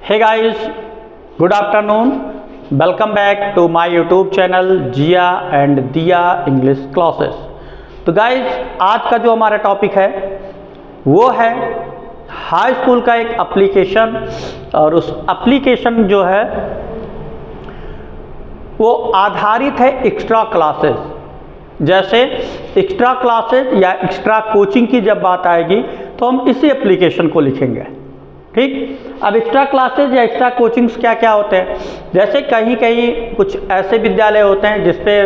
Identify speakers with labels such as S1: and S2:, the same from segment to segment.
S1: Hey guys, good afternoon. Welcome back to my YouTube channel Jiya and Diya English classes. तो guys आज का जो हमारा टॉपिक है वो है हाई स्कूल का एक एप्लीकेशन, और उस एप्लीकेशन जो है वो आधारित है एक्स्ट्रा क्लासेस। जैसे एक्स्ट्रा क्लासेस या एक्स्ट्रा कोचिंग की जब बात आएगी तो हम इसी एप्लीकेशन को लिखेंगे। ठीक, अब एक्स्ट्रा क्लासेज या एक्स्ट्रा कोचिंग्स क्या क्या होते हैं, जैसे कहीं कहीं कुछ ऐसे विद्यालय होते हैं जिसपे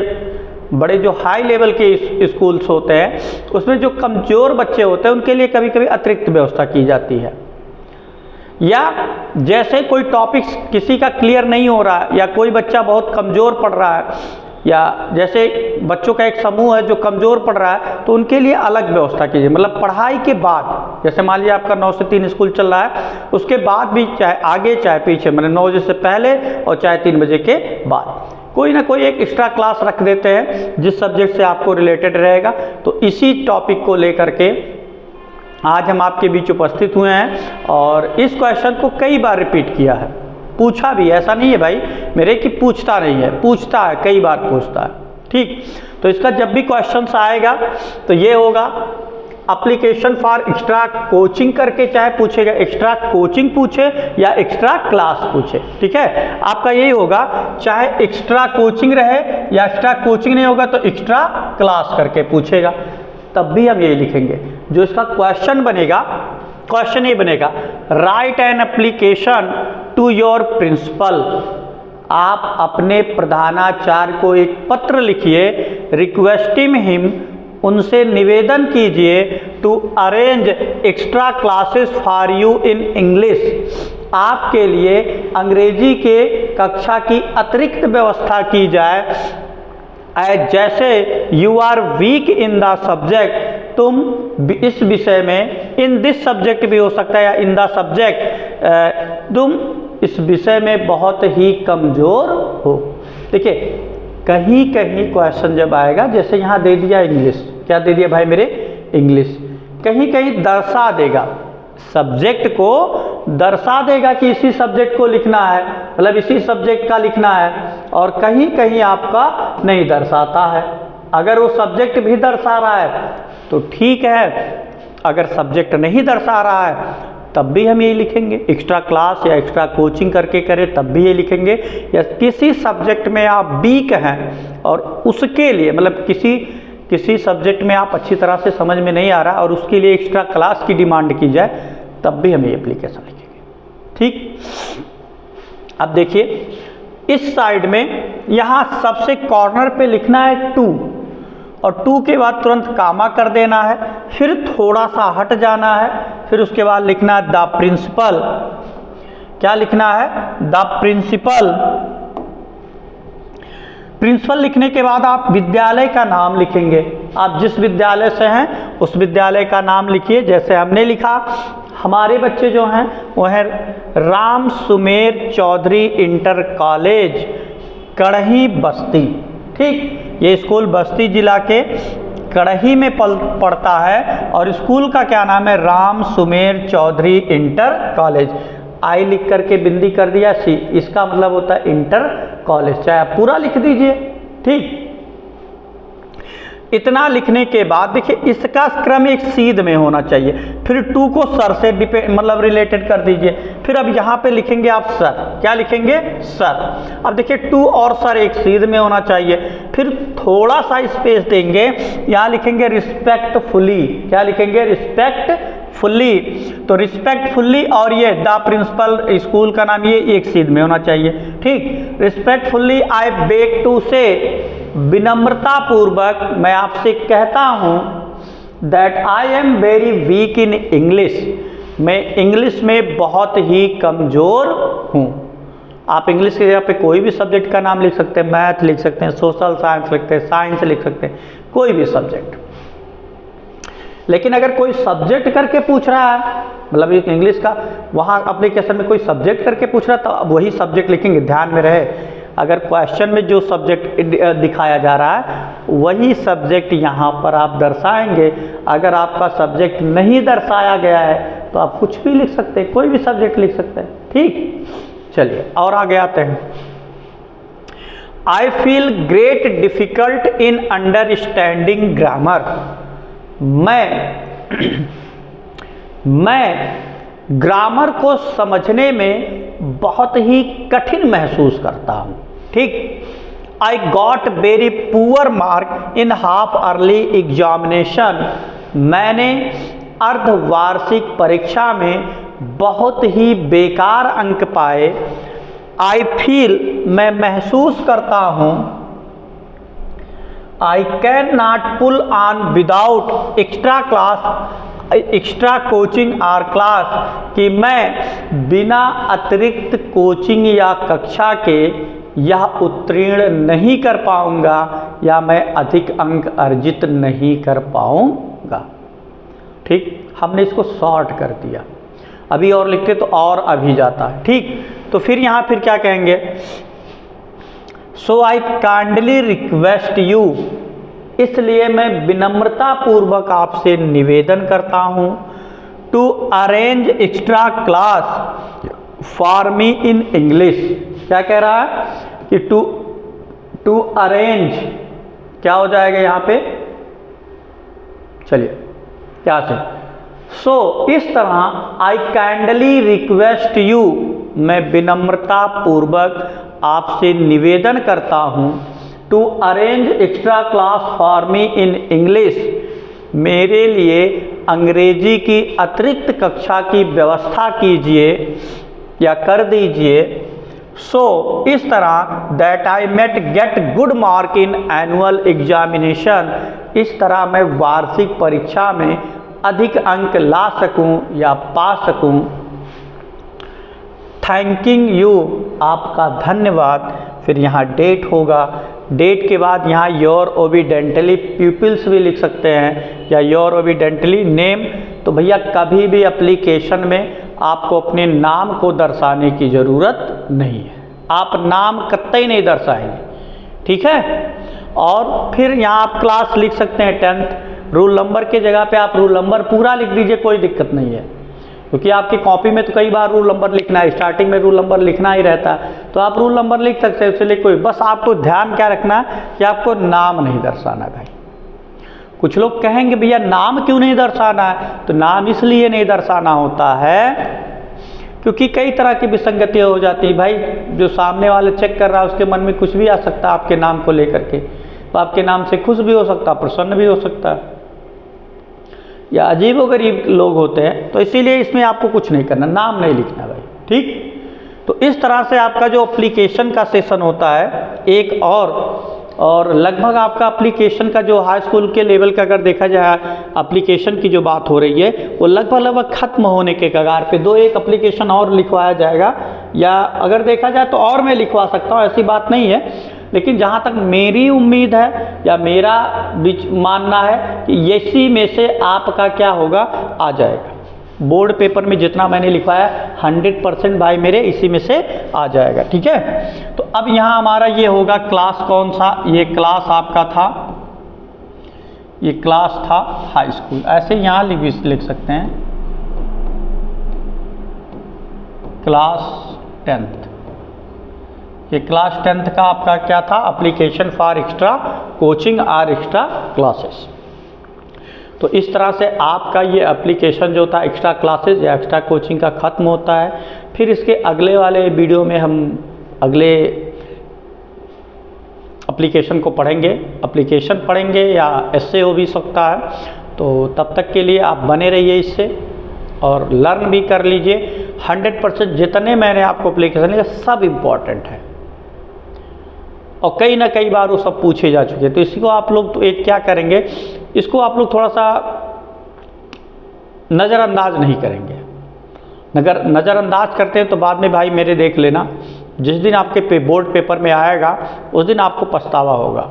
S1: बड़े जो हाई लेवल के स्कूल्स होते हैं उसमें जो कमज़ोर बच्चे होते हैं उनके लिए कभी कभी अतिरिक्त व्यवस्था की जाती है। या जैसे कोई टॉपिक्स किसी का क्लियर नहीं हो रहा है या कोई बच्चा बहुत कमज़ोर पढ़ रहा है, या जैसे बच्चों का एक समूह है जो कमज़ोर पढ़ रहा है तो उनके लिए अलग व्यवस्था कीजिए। मतलब पढ़ाई के बाद, जैसे मान लीजिए आपका 9 से 3 स्कूल चल रहा है, उसके बाद भी चाहे आगे चाहे पीछे, मतलब 9 बजे से पहले और चाहे 3 बजे के बाद कोई ना कोई एक एक्स्ट्रा क्लास रख देते हैं जिस सब्जेक्ट से आपको रिलेटेड रहेगा। तो इसी टॉपिक को लेकर के आज हम आपके बीच उपस्थित हुए हैं और इस क्वेश्चन को कई बार रिपीट किया है, पूछा भी, ऐसा नहीं है भाई मेरे कि पूछता नहीं है, पूछता है, कई बार पूछता है। ठीक, तो इसका जब भी क्वेश्चन आएगा तो ये होगा एप्लीकेशन फॉर एक्स्ट्रा कोचिंग करके, चाहे पूछेगा एक्स्ट्रा कोचिंग पूछे या एक्स्ट्रा क्लास पूछे। ठीक है, आपका यही होगा, चाहे एक्स्ट्रा कोचिंग रहे या एक्स्ट्रा कोचिंग नहीं होगा तो एक्स्ट्रा क्लास करके पूछेगा, तब भी हम यही लिखेंगे। जो इसका क्वेश्चन बनेगा, क्वेश्चन ये बनेगा, write an application to your principal. आप अपने प्रधानाचार्य को एक पत्र लिखिए, रिक्वेस्टिंग हिम, उनसे निवेदन कीजिए, to arrange extra classes for you in English. आपके लिए अंग्रेजी के कक्षा की अतिरिक्त व्यवस्था की जाए। जैसे you are weak in the subject, तुम इस विषय में, इन दिस सब्जेक्ट भी हो सकता है या इन द सब्जेक्ट, तुम इस विषय में बहुत ही कमज़ोर हो। देखिए कहीं कहीं क्वेश्चन जब आएगा, जैसे यहाँ दे दिया इंग्लिश, क्या दे दिया भाई मेरे, इंग्लिश, कहीं कहीं दर्शा देगा, सब्जेक्ट को दर्शा देगा कि इसी सब्जेक्ट को लिखना है, मतलब इसी सब्जेक्ट का लिखना है, और कहीं कहीं आपका नहीं दर्शाता है। अगर वो सब्जेक्ट भी दर्शा रहा है तो ठीक है, अगर सब्जेक्ट नहीं दर्शा रहा है तब भी हम यही लिखेंगे, एक्स्ट्रा क्लास या एक्स्ट्रा कोचिंग करके करें तब भी ये लिखेंगे। या किसी सब्जेक्ट में आप वीक हैं और उसके लिए, मतलब किसी सब्जेक्ट में आप अच्छी तरह से समझ में नहीं आ रहा और उसके लिए एक्स्ट्रा क्लास की डिमांड की जाए तब भी हम ये एप्लीकेशन लिखेंगे। ठीक, अब देखिए इस साइड में यहाँ सबसे कॉर्नर पे लिखना है 2, और 2 के बाद तुरंत कामा कर देना है, फिर थोड़ा सा हट जाना है, फिर उसके बाद लिखना है द प्रिंसिपल। क्या लिखना है, द प्रिंसिपल। प्रिंसिपल लिखने के बाद आप विद्यालय का नाम लिखेंगे, आप जिस विद्यालय से हैं उस विद्यालय का नाम लिखिए। जैसे हमने लिखा, हमारे बच्चे जो हैं वो हैं राम सुमेर चौधरी इंटर कॉलेज, कड़ही बस्ती। ठीक, ये स्कूल बस्ती जिला के कड़ही में पड़ता है और स्कूल का क्या नाम है, राम सुमेर चौधरी इंटर कॉलेज। आई लिख करके बिंदी कर दिया, सी, इसका मतलब होता है इंटर कॉलेज, चाहे आप पूरा लिख दीजिए। ठीक, इतना लिखने के बाद देखिए इसका क्रम एक सीध में होना चाहिए, फिर 2 को सर से मतलब रिलेटेड कर दीजिए। फिर अब यहाँ पे लिखेंगे आप सर, क्या लिखेंगे, सर। अब देखिए 2 और सर एक सीध में होना चाहिए, फिर थोड़ा सा स्पेस देंगे, यहाँ लिखेंगे रिस्पेक्टफुली। क्या लिखेंगे, रिस्पेक्टफुली। तो रिस्पेक्टफुल्ली और ये द प्रिंसिपल स्कूल का नाम, ये एक सीध में होना चाहिए। ठीक, रिस्पेक्टफुल्ली आई बेग टू से, विनम्रता पूर्वक मैं आपसे कहता हूँ, that I am very weak in English, मैं इंग्लिश में बहुत ही कमज़ोर हूँ। आप इंग्लिश की जगह पे कोई भी सब्जेक्ट का नाम लिख सकते हैं, मैथ लिख सकते हैं, सोशल साइंस लिखते हैं, साइंस लिख सकते हैं, कोई भी सब्जेक्ट। लेकिन अगर कोई सब्जेक्ट करके पूछ रहा है, मतलब इंग्लिश का वहाँ एप्लीकेशन में कोई सब्जेक्ट करके पूछ रहा है तो अब वही सब्जेक्ट लिखेंगे। ध्यान में रहे, अगर क्वेश्चन में जो सब्जेक्ट दिखाया जा रहा है वही सब्जेक्ट यहाँ पर आप दर्शाएंगे। अगर आपका सब्जेक्ट नहीं दर्शाया गया है तो आप कुछ भी लिख सकते हैं, कोई भी सब्जेक्ट लिख सकते हैं। ठीक, चलिए और आगे आते हैं। I feel great difficult in understanding grammar. मैं ग्रामर को समझने में बहुत ही कठिन महसूस करता हूँ। ठीक, I got very poor mark in half early examination. मैंने अर्धवार्षिक परीक्षा में बहुत ही बेकार अंक पाए। आई फील, मैं महसूस करता हूँ, I can not pull on without extra coaching or class, कि मैं बिना अतिरिक्त कोचिंग या कक्षा के यह उत्तीर्ण नहीं कर पाऊंगा या मैं अधिक अंक अर्जित नहीं कर पाऊंगा। ठीक, हमने इसको शॉर्ट कर दिया, अभी और लिखते तो और अभी जाता है। ठीक, तो फिर यहाँ फिर क्या कहेंगे, so I kindly request you, इसलिए मैं विनम्रता पूर्वक आपसे निवेदन करता हूँ, to arrange extra class for me in English. क्या कह रहा है कि टू अरेंज, क्या हो जाएगा यहाँ पे, चलिए क्या से, सो इस तरह आई काइंडली रिक्वेस्ट यू, मैं विनम्रता पूर्वक आपसे निवेदन करता हूँ, to arrange extra class for me in English, मेरे लिए अंग्रेजी की अतिरिक्त कक्षा की व्यवस्था कीजिए या कर दीजिए। सो इस तरह that I might get good mark in annual examination, इस तरह मैं वार्षिक परीक्षा में अधिक अंक ला सकूं या पा सकूं। थैंकिंग यू, आपका धन्यवाद। फिर यहाँ डेट होगा, डेट के बाद यहाँ योर ओबिडेंटली प्यूपिल्स भी लिख सकते हैं या योर ओबिडेंटली नेम। तो भैया कभी भी एप्लीकेशन में आपको अपने नाम को दर्शाने की ज़रूरत नहीं है, आप नाम कतई नहीं दर्शाएंगे। ठीक है, और फिर यहाँ आप क्लास लिख सकते हैं 10th, रूल नंबर के जगह पे आप रूल नंबर पूरा लिख दीजिए, कोई दिक्कत नहीं है, क्योंकि आपकी कॉपी में तो कई बार रूल नंबर लिखना है, स्टार्टिंग में रूल नंबर लिखना ही रहता है, तो आप रूल नंबर लिख सकते हैं, उससे कोई, बस आपको ध्यान क्या रखना है कि आपको नाम नहीं दर्शाना भाई। कुछ लोग कहेंगे भैया नाम क्यों नहीं दर्शाना है, तो नाम इसलिए नहीं दर्शाना होता है क्योंकि कई तरह की विसंगतियाँ हो जाती है भाई, जो सामने वाले चेक कर रहा है उसके मन में कुछ भी आ सकता है आपके नाम को लेकर के, तो आपके नाम से खुश भी हो सकता है, प्रसन्न भी हो सकता है, या अजीबोगरीब लोग होते हैं, तो इसीलिए इसमें आपको कुछ नहीं करना, नाम नहीं लिखना भाई। ठीक, तो इस तरह से आपका जो एप्लीकेशन का सेशन होता है एक और लगभग आपका एप्लीकेशन का जो हाई स्कूल के लेवल का अगर देखा जाए एप्लीकेशन की जो बात हो रही है वो लगभग ख़त्म होने के कगार पे, 2-1 एप्लीकेशन और लिखवाया जाएगा, या अगर देखा जाए तो और मैं लिखवा सकता हूँ, ऐसी बात नहीं है, लेकिन जहाँ तक मेरी उम्मीद है या मेरा मानना है कि इसी में से आपका क्या होगा, आ जाएगा। बोर्ड पेपर में जितना मैंने लिखवाया 100% भाई मेरे इसी में से आ जाएगा। ठीक है, तो अब यहाँ हमारा ये होगा क्लास कौन सा, ये क्लास आपका था, ये क्लास था हाई स्कूल, ऐसे यहाँ लिख सकते हैं क्लास 10th। ये क्लास 10th का आपका क्या था, application for extra coaching or extra classes. तो इस तरह से आपका ये एप्लीकेशन जो था एक्स्ट्रा क्लासेस या एक्स्ट्रा कोचिंग का ख़त्म होता है। फिर इसके अगले वाले वीडियो में हम अगले एप्लीकेशन को पढ़ेंगे, एप्लीकेशन पढ़ेंगे या एसए हो भी सकता है, तो तब तक के लिए आप बने रहिए इससे और लर्न भी कर लीजिए। 100% जितने मैंने आपको एप्लीकेशन लिया सब इम्पॉर्टेंट है और कई ना कई बार वो सब पूछे जा चुके हैं, तो इसी को आप लोग तो एक क्या करेंगे, इसको आप लोग थोड़ा सा नज़रअंदाज नहीं करेंगे। अगर नज़रअंदाज करते हैं तो बाद में भाई मेरे देख लेना, जिस दिन आपके बोर्ड पेपर में आएगा उस दिन आपको पछतावा होगा,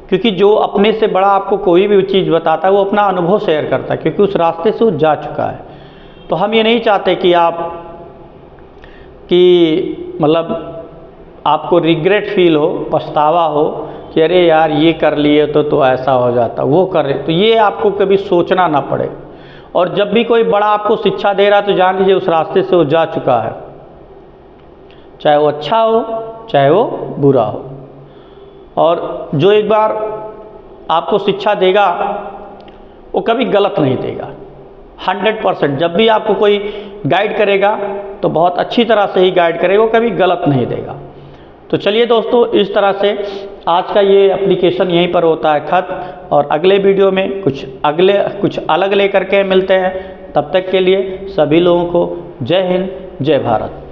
S1: क्योंकि जो अपने से बड़ा आपको कोई भी चीज़ बताता है वो अपना अनुभव शेयर करता है, क्योंकि उस रास्ते से वो जा चुका है। तो हम ये नहीं चाहते कि मतलब आपको रिग्रेट फील हो, पछतावा हो कि अरे यार ये कर लिए तो ऐसा हो जाता, वो कर रहे, तो ये आपको कभी सोचना ना पड़े। और जब भी कोई बड़ा आपको शिक्षा दे रहा है तो जान लीजिए उस रास्ते से वो जा चुका है, चाहे वो अच्छा हो चाहे वो बुरा हो। और जो एक बार आपको शिक्षा देगा वो कभी गलत नहीं देगा, 100%। जब भी आपको कोई गाइड करेगा तो बहुत अच्छी तरह से ही गाइड करेगा, वो कभी गलत नहीं देगा। तो चलिए दोस्तों, इस तरह से आज का ये एप्लीकेशन यहीं पर होता है खत्म, और अगले वीडियो में कुछ अलग लेकर के मिलते हैं। तब तक के लिए सभी लोगों को जय हिंद, जय भारत।